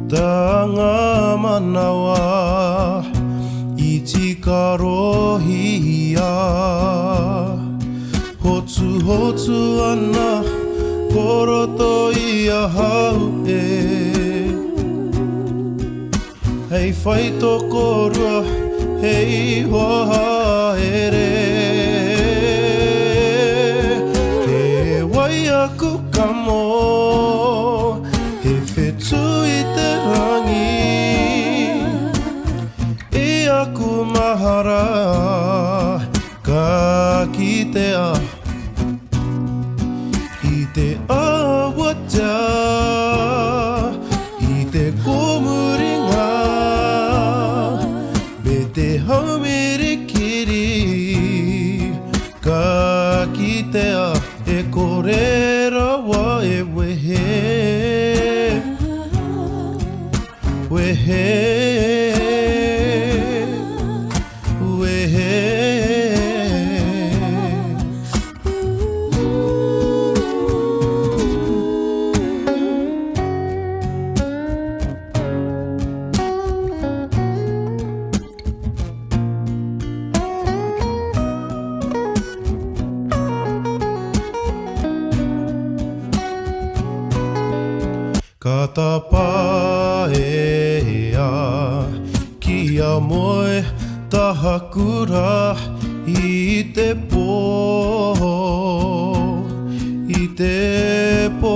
Tanga manawa Ichika rohia Hotu hotu ana Koroto ia hau Hei whai toko rua Hei hoa ere He wai aku kamo He whetu I te rangi E aku mahara Ka kitea I te awata I te komuringa Me te haumirikiri Ka kitea E kore rawa e wehe Wehe Wehe Ka tapa e a Kia moe tahakura I te pō I te pō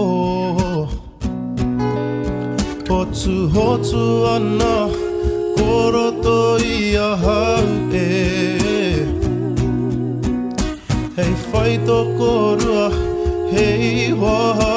Hotu hotu ana Koroto ia hau Hei whai toko rua Hei waha